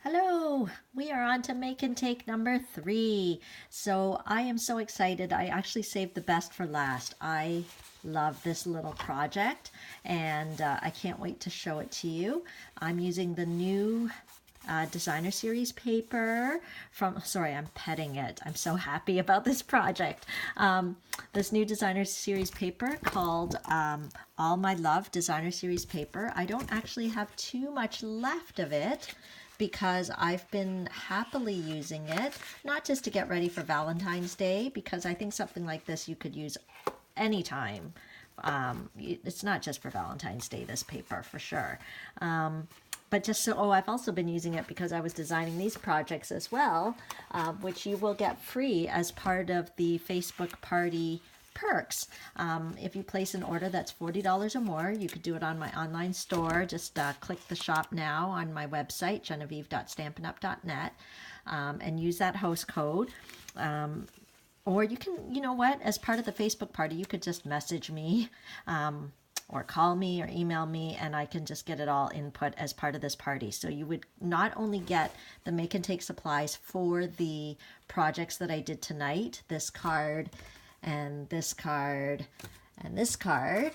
Hello, we are on to make and take number 3. So I am so excited. I actually saved the best for last. I love this little project and I can't wait to show it to you. I'm using the new designer series paper sorry, I'm petting it. I'm so happy about this project. This new designer series paper called All My Love designer series paper. I don't actually have too much left of it because I've been happily using it, not just to get ready for Valentine's Day, because I think something like this you could use anytime. It's not just for Valentine's Day, this paper, for sure. But just so, I've also been using it because I was designing these projects as well, which you will get free as part of the Facebook party perks. If you place an order that's $40 or more, you could do it on my online store. Just click the shop now on my website, genevieve.stampinup.net, and use that host code. Or you can, you know what, as part of the Facebook party, you could just message me or call me or email me, and I can just get it all input as part of this party. So you would not only get the make and take supplies for the projects that I did tonight, this card and this card and this card,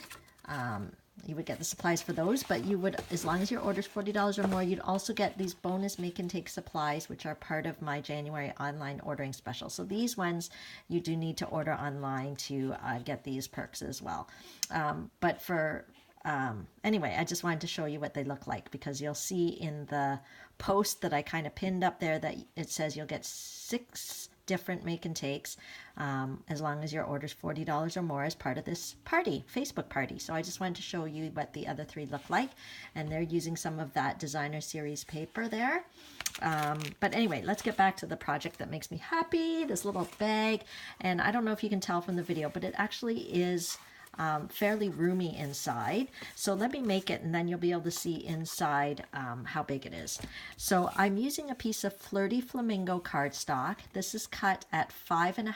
you would get the supplies for those, but you would, as long as your order is $40 or more, you'd also get these bonus make and take supplies, which are part of my January online ordering special. So these ones you do need to order online to get these perks as well. But for anyway, I just wanted to show you what they look like, because you'll see in the post that I kind of pinned up there that it says you'll get 6 different make and takes as long as your order's $40 or more as part of this party, Facebook party. So I just wanted to show you what the other 3 look like, and they're using some of that designer series paper there. But anyway, let's get back to the project that makes me happy, this little bag. And I don't know if you can tell from the video, but it actually is fairly roomy inside. So let me make it, and then you'll be able to see inside how big it is. So I'm using a piece of Flirty Flamingo cardstock. This is cut at 5.5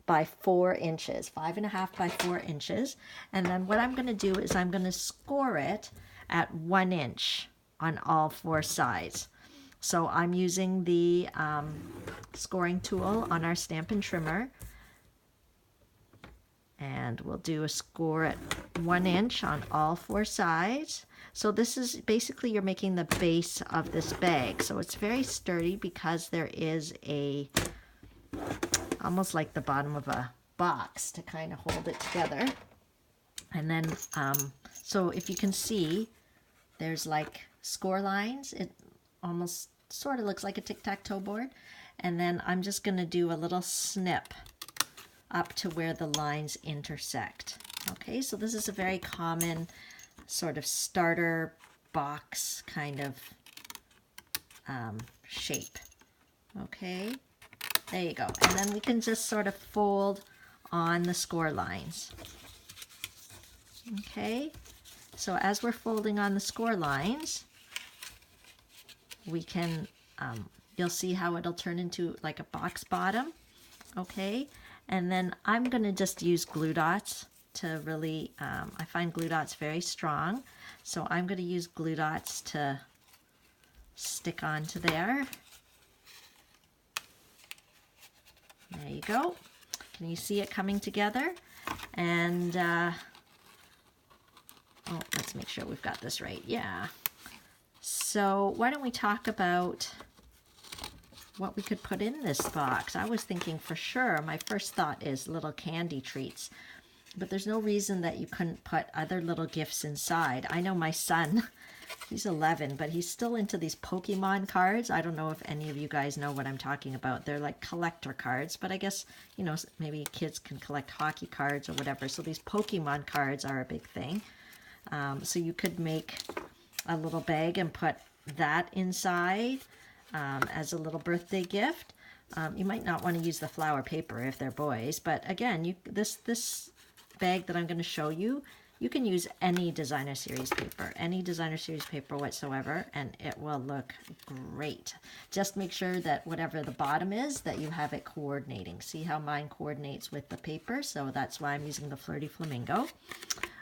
by 4 inches, 5.5 by 4 inches. And then what I'm going to do is I'm going to score it at 1 inch on all 4 sides. So I'm using the scoring tool on our Stampin' Trimmer, and we'll do a score at 1 inch on all 4 sides. So this is basically, you're making the base of this bag. So it's very sturdy because there is a, almost like the bottom of a box to kind of hold it together. And then, so if you can see, there's like score lines. It almost sort of looks like a tic-tac-toe board. And then I'm just going to do a little snip up to where the lines intersect. Okay, so this is a very common sort of starter box kind of shape. Okay, there you go. And then we can just sort of fold on the score lines. Okay, so as we're folding on the score lines, we can, you'll see how it'll turn into like a box bottom. Okay, and then I'm going to just use glue dots to really, I find glue dots very strong. So I'm going to use glue dots to stick onto there. There you go. Can you see it coming together? And, oh, let's make sure we've got this right. Yeah. So why don't we talk about what we could put in this box. I was thinking for sure, my first thought is little candy treats, but there's no reason that you couldn't put other little gifts inside. I know my son, he's 11, but he's still into these Pokemon cards. I don't know if any of you guys know what I'm talking about. They're like collector cards, but I guess, you know, maybe kids can collect hockey cards or whatever. So these Pokemon cards are a big thing. So you could make a little bag and put that inside. As a little birthday gift. You might not want to use the flower paper if they're boys, but again, this bag that I'm going to show you, you can use any designer series paper whatsoever, and it will look great. Just make sure that whatever the bottom is, that you have it coordinating. See how mine coordinates with the paper? So that's why I'm using the Flirty Flamingo.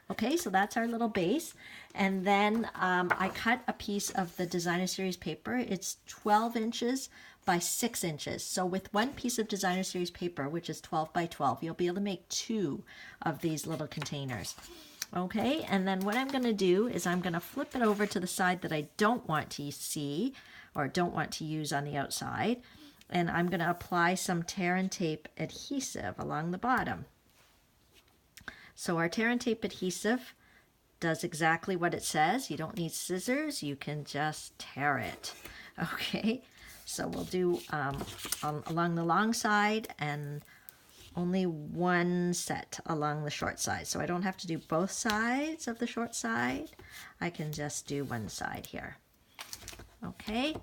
Okay, so that's our little base. And then I cut a piece of the Designer Series paper. It's 12 inches by 6 inches. So with one piece of Designer Series paper, which is 12 by 12, you'll be able to make 2 of these little containers. Okay, and then what I'm going to do is I'm going to flip it over to the side that I don't want to see or don't want to use on the outside. And I'm going to apply some tear and tape adhesive along the bottom. So our tear and tape adhesive does exactly what it says. You don't need scissors, you can just tear it. Okay, so we'll do along the long side and only one set along the short side. So I don't have to do both sides of the short side. I can just do one side here. Okay,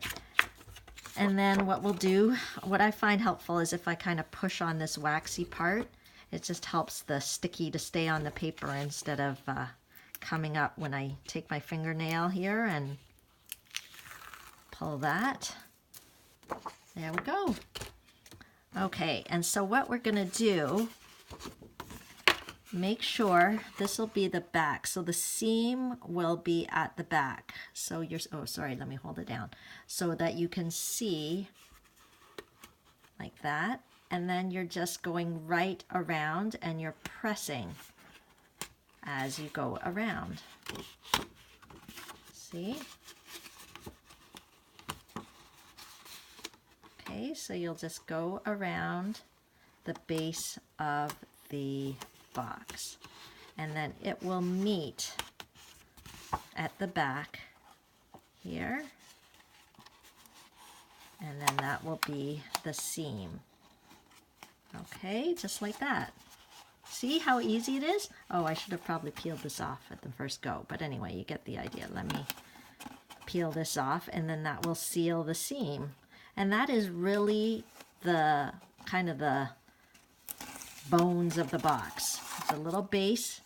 and then what we'll do, what I find helpful is if I kind of push on this waxy part, it just helps the sticky to stay on the paper instead of coming up when I take my fingernail here and pull that. There we go. Okay, and so what we're going to do, make sure this will be the back. So the seam will be at the back. So you're, oh, sorry, let me hold it down. So that you can see like that. And then you're just going right around and you're pressing as you go around. See? Okay, so you'll just go around the base of the box. And then it will meet at the back here. And then that will be the seam. Okay, just like that. See how easy it is? Oh, I should have probably peeled this off at the first go. But anyway, you get the idea. Let me peel this off, and then that will seal the seam. And that is really the kind of the bones of the box. It's a little base,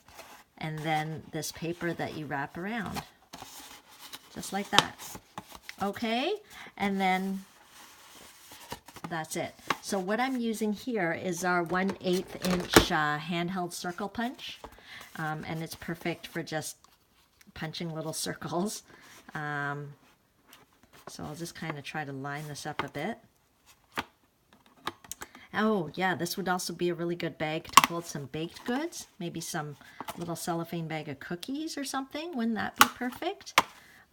and then this paper that you wrap around. Just like that. Okay, and then that's it. So what I'm using here is our 1/8 inch handheld circle punch. And it's perfect for just punching little circles. So I'll just kind of try to line this up a bit. Oh yeah, this would also be a really good bag to hold some baked goods. Maybe some little cellophane bag of cookies or something. Wouldn't that be perfect?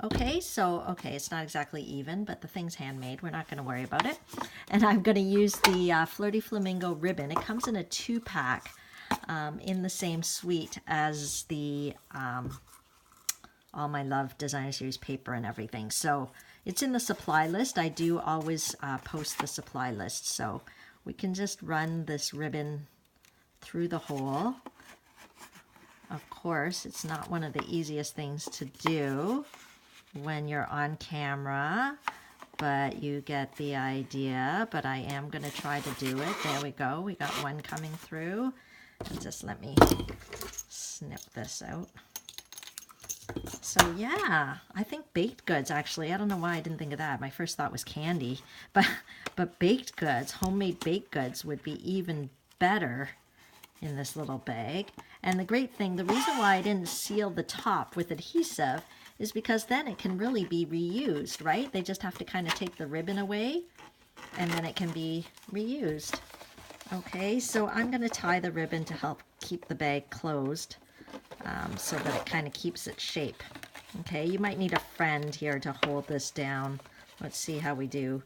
Okay, so, okay, it's not exactly even, but the thing's handmade. We're not going to worry about it. And I'm going to use the Flirty Flamingo ribbon. It comes in a 2-pack in the same suite as the All My Love Designer Series paper and everything. So it's in the supply list. I do always post the supply list. So we can just run this ribbon through the hole. Of course, it's not one of the easiest things to do when you're on camera, but you get the idea. But I am going to try to do it. There we go. We got one coming through. And just let me snip this out. So yeah, I think baked goods actually. I don't know why I didn't think of that. My first thought was candy, but baked goods, homemade baked goods would be even better in this little bag. And the great thing, the reason why I didn't seal the top with adhesive is because then it can really be reused, right? They just have to kind of take the ribbon away and then it can be reused. Okay, so I'm going to tie the ribbon to help keep the bag closed so that it kind of keeps its shape. Okay, you might need a friend here to hold this down. Let's see how we do.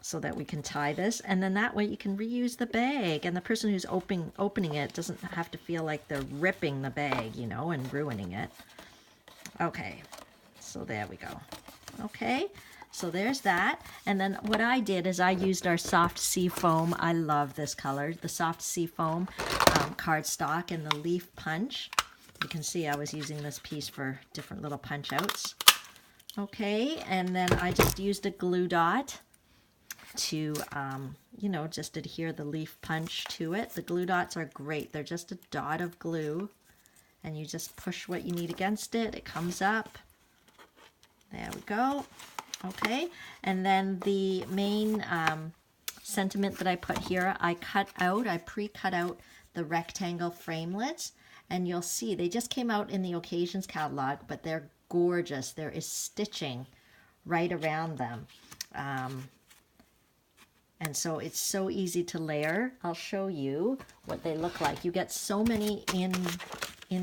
So that we can tie this, and then that way you can reuse the bag, and the person who's opening it doesn't have to feel like they're ripping the bag, you know, and ruining it. Okay, so there we go. Okay, so there's that. And then what I did is I used our soft sea foam. I love this color, the soft sea foam cardstock and the leaf punch. You can see I was using this piece for different little punch outs. Okay, and then I just used a glue dot to, you know, just adhere the leaf punch to it. The glue dots are great. They're just a dot of glue, and you just push what you need against it. It comes up. There we go. Okay, and then the main sentiment that I put here, I pre-cut out the rectangle framelits, and you'll see they just came out in the Occasions catalog, but they're gorgeous. There is stitching right around them. And so it's so easy to layer. I'll show you what they look like. You get so many in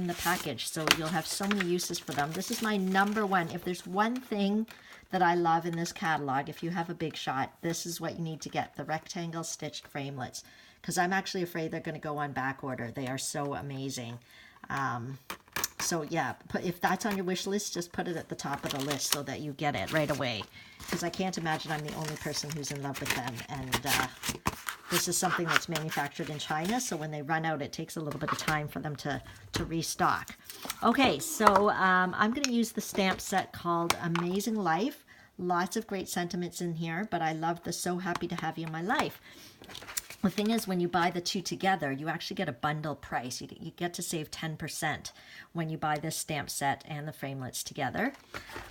the package, so you'll have so many uses for them. This is my number one. If there's one thing that I love in this catalog, if you have a big shot, this is what you need to get, the rectangle stitched framelits, because I'm actually afraid they're going to go on back order. They are so amazing. So yeah, if that's on your wish list, just put it at the top of the list so that you get it right away. Because I can't imagine I'm the only person who's in love with them. And this is something that's manufactured in China, so when they run out, it takes a little bit of time for them to restock. Okay, so I'm going to use the stamp set called Amazing Life. Lots of great sentiments in here, but I love the So Happy to Have You in My Life. The thing is, when you buy the two together, you actually get a bundle price. You get to save 10% when you buy this stamp set and the framelits together.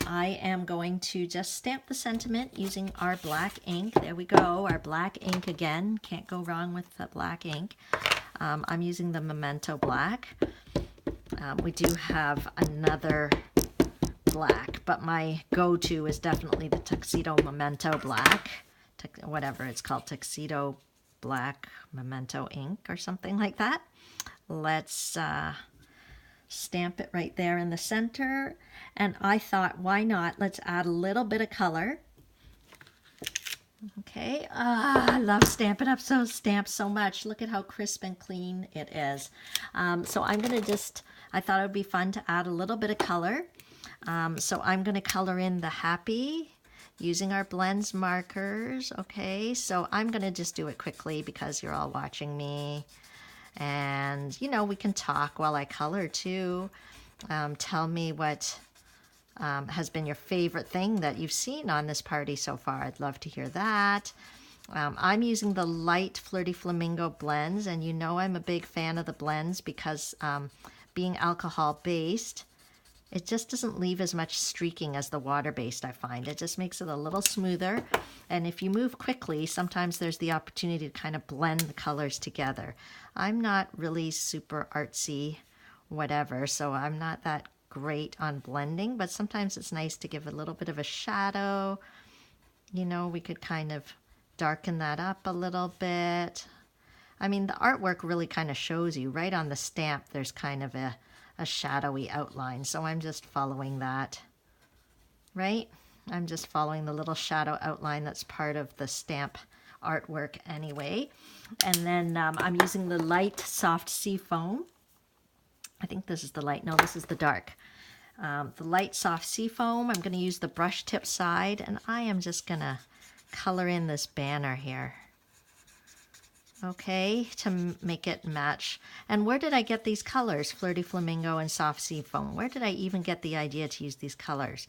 I am going to just stamp the sentiment using our black ink. There we go, our black ink again. Can't go wrong with the black ink. I'm using the Memento black. We do have another black, but my go-to is definitely the Tuxedo Memento black. Whatever it's called, Tuxedo Black Memento ink or something like that. Let's stamp it right there in the center. And I thought, why not? Let's add a little bit of color. Okay. I love Stampin' Up! So stamps so much. Look at how crisp and clean it is. So I'm going to I thought it would be fun to add a little bit of color. So I'm going to color in the happy using our blends markers. Okay, so I'm going to just do it quickly because you're all watching me. And, you know, we can talk while I color too. Tell me what has been your favorite thing that you've seen on this party so far. I'd love to hear that. I'm using the light Flirty Flamingo blends, and you know I'm a big fan of the blends because being alcohol-based, it just doesn't leave as much streaking as the water-based, I find. It just makes it a little smoother. And if you move quickly, sometimes there's the opportunity to kind of blend the colors together. I'm not really super artsy, whatever, so I'm not that great on blending, but sometimes it's nice to give a little bit of a shadow. You know, we could kind of darken that up a little bit. I mean, the artwork really kind of shows you. Right on the stamp, there's kind of a shadowy outline, so I'm just following that, right? I'm just following the little shadow outline that's part of the stamp artwork anyway. And then I'm using the light soft sea foam. I think this is the light. No, this is the dark. The light soft sea foam. I'm going to use the brush tip side, and I am just going to color in this banner here. Okay, to make it match. And where did I get these colors? Flirty Flamingo and Soft Sea Foam. Where did I even get the idea to use these colors?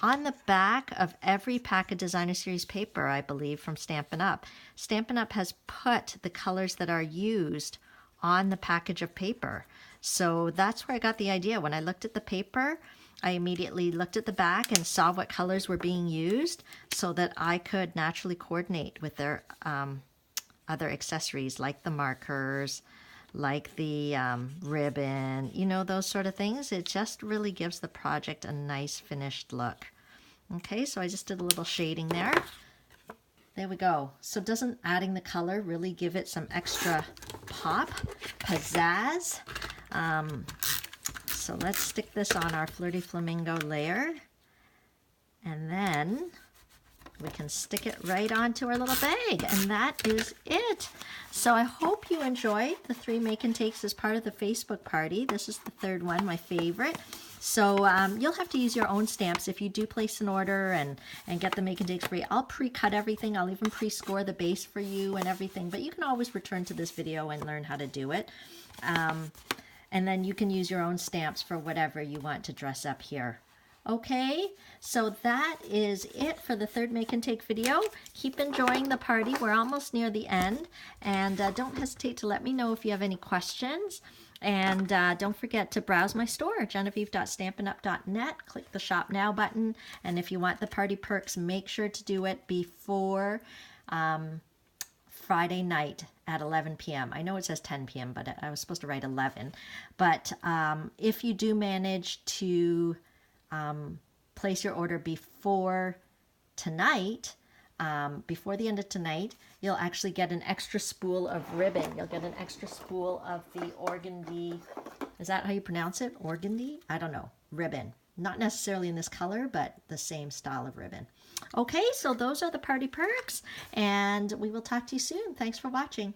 On the back of every pack of Designer Series paper, I believe, from Stampin' Up. Stampin' Up has put the colors that are used on the package of paper. So that's where I got the idea. When I looked at the paper, I immediately looked at the back and saw what colors were being used so that I could naturally coordinate with their other accessories like the markers, like the ribbon, you know, those sort of things. It just really gives the project a nice finished look. Okay, so I just did a little shading there. There we go. So doesn't adding the color really give it some extra pop, pizzazz? So let's stick this on our Flirty Flamingo layer. And then we can stick it right onto our little bag, and that is it. So I hope you enjoyed the 3 make and takes as part of the Facebook party. This is the third one, my favorite. So you'll have to use your own stamps if you do place an order and get the make and takes free. I'll pre-cut everything. I'll even pre-score the base for you and everything, but you can always return to this video and learn how to do it. And then you can use your own stamps for whatever you want to dress up here. Okay, so that is it for the third make and take video. Keep enjoying the party. We're almost near the end, and don't hesitate to let me know if you have any questions. And don't forget to browse my store, genevieve.stampinup.net. Click the Shop Now button, and if you want the party perks, make sure to do it before Friday night at 11 p.m. I know it says 10 p.m., but I was supposed to write 11. But if you do manage to place your order before tonight, before the end of tonight, you'll actually get an extra spool of ribbon. You'll get an extra spool of the organdy. Is that how you pronounce it? Organdy? I don't know. Ribbon. Not necessarily in this color, but the same style of ribbon. Okay, so those are the party perks, and we will talk to you soon. Thanks for watching.